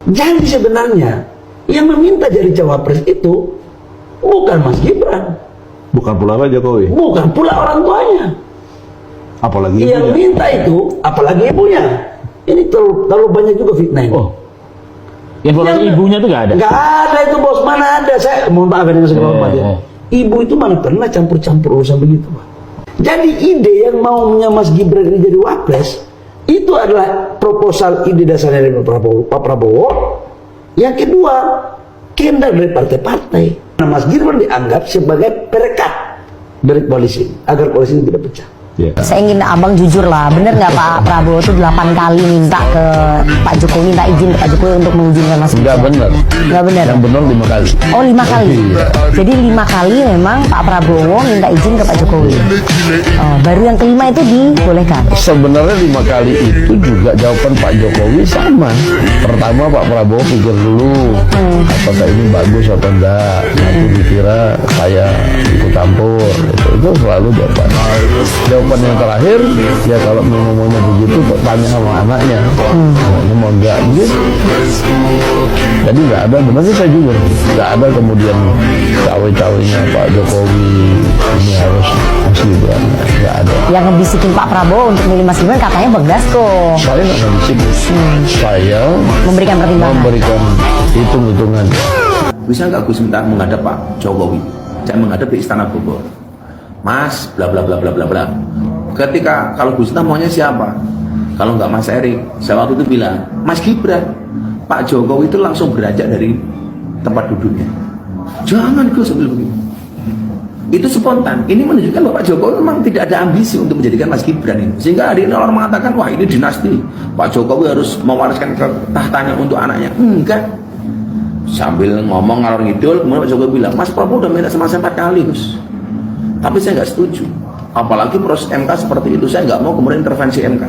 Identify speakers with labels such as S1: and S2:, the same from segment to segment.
S1: Jadi sebenarnya yang meminta jadi cawapres itu bukan Mas Gibran,
S2: Bukan pula Pak Jokowi.
S1: bukan pula orang tuanya.
S2: Apalagi
S1: Yang
S2: ibunya.
S1: minta itu, apalagi ibunya. Ini terlalu banyak juga fitnah ini.
S3: Oh, informasi
S1: Yang-
S3: ibunya tuh nggak ada.
S1: Nggak ada itu bos, mana ada. Saya mohon maaf dengan segala hormat ya.
S3: Oh.
S1: Ibu itu mana pernah campur-campur urusan begitu, Pak. Jadi ide yang maunya Mas Gibran ini jadi wapres itu adalah proposal ide dasarnya dari Pak Prabowo. Yang kedua, kehendak dari partai-partai. Nah, Mas Gibran dianggap sebagai perekat dari koalisi agar koalisi ini tidak pecah.
S2: Ya.
S4: Saya ingin abang jujur lah, bener nggak Pak Prabowo tuh 8 kali minta ke Pak Jokowi, minta izin ke Pak Jokowi untuk mengizinkan Mas
S3: Nggak
S4: Gibran?
S3: benar.
S4: Nggak benar.
S3: Yang benar 5 kali.
S4: Oh 5 kali.
S3: Iya.
S4: Jadi 5 kali memang Pak Prabowo minta izin ke Pak Jokowi. Oh, baru yang kelima itu dibolehkan.
S3: Sebenarnya 5 kali itu juga jawaban Pak Jokowi sama. Pertama Pak Prabowo pikir dulu apakah ini bagus apa enggak. Nanti dikira saya ikut campur. Itu selalu jawaban. Jawaban yang terakhir ya kalau memang maunya begitu tanya sama anaknya. Anaknya mau enggak gitu. Jadi nggak ada, benar sih saya jujur, nggak ada kemudian cawe-cawenya Pak Jokowi ini harus Mas Gibran, nggak ada.
S4: Yang ngebisikin Pak Prabowo untuk milih Mas Gibran katanya Bang Dasko.
S3: Saya nggak ngebisik, saya
S4: Memberikan pertimbangan.
S3: memberikan hitung-hitungan.
S5: Bisa nggak Gus minta menghadap Pak Jokowi? Saya menghadap di Istana Bogor. Mas, bla bla bla bla bla bla. Ketika kalau Gus maunya siapa? Kalau nggak Mas Erik, saya waktu itu bilang Mas Gibran. Pak Jokowi itu langsung beranjak dari tempat duduknya. Jangan Gus sambil begitu. Itu spontan. Ini menunjukkan bahwa Pak Jokowi memang tidak ada ambisi untuk menjadikan Mas Gibran ini. Sehingga hari ini orang mengatakan wah ini dinasti. Pak Jokowi harus mewariskan tahtanya untuk anaknya. Enggak. Sambil ngomong ngalor ngidul, kemudian Pak Jokowi bilang, Mas Prabowo udah minta sama saya 4 kali, Gus. Tapi saya nggak setuju. Apalagi proses MK seperti itu, saya nggak mau kemudian intervensi MK.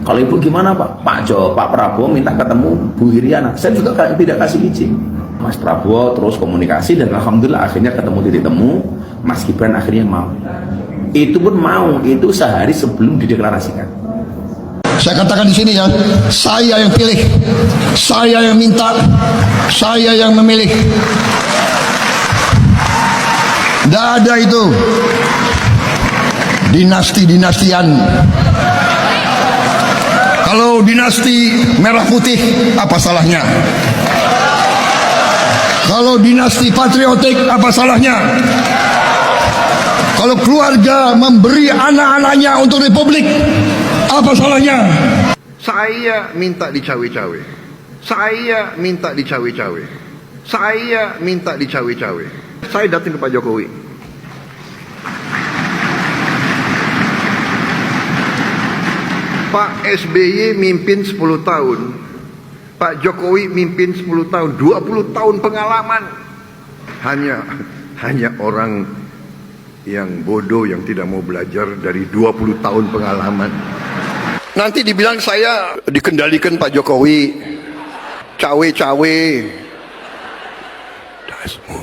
S5: Kalau ibu gimana Pak? Pak Prabowo minta ketemu Bu Hiriana. Saya juga tidak kasih izin. Mas Prabowo terus komunikasi dan alhamdulillah akhirnya ketemu titik temu. Mas Gibran akhirnya mau. Itu pun mau, itu sehari sebelum dideklarasikan.
S6: Saya katakan di sini ya, saya yang pilih, saya yang minta, saya yang memilih. Tidak ada itu dinasti-dinastian. Kalau dinasti merah putih, apa salahnya? Kalau dinasti patriotik, apa salahnya? Kalau keluarga memberi anak-anaknya untuk republik, apa salahnya? Saya minta dicawe-cawe. Saya minta dicawe-cawe. Saya minta dicawe-cawe. Saya datang ke Pak Jokowi. Pak SBY mimpin 10 tahun. Pak Jokowi mimpin 10 tahun, 20 tahun pengalaman. Hanya orang yang bodoh yang tidak mau belajar dari 20 tahun pengalaman. Nanti dibilang saya dikendalikan Pak Jokowi, cawe-cawe. Dasmu.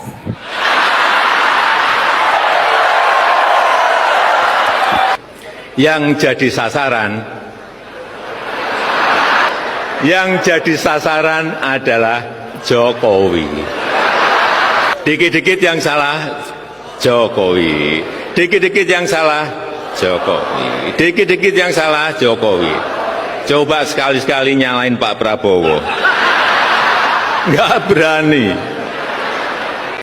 S7: Yang jadi sasaran adalah Jokowi. Dikit-dikit yang salah Jokowi, dikit-dikit yang salah Jokowi, dikit-dikit yang salah Jokowi. Coba sekali-sekali nyalain Pak Prabowo, nggak berani.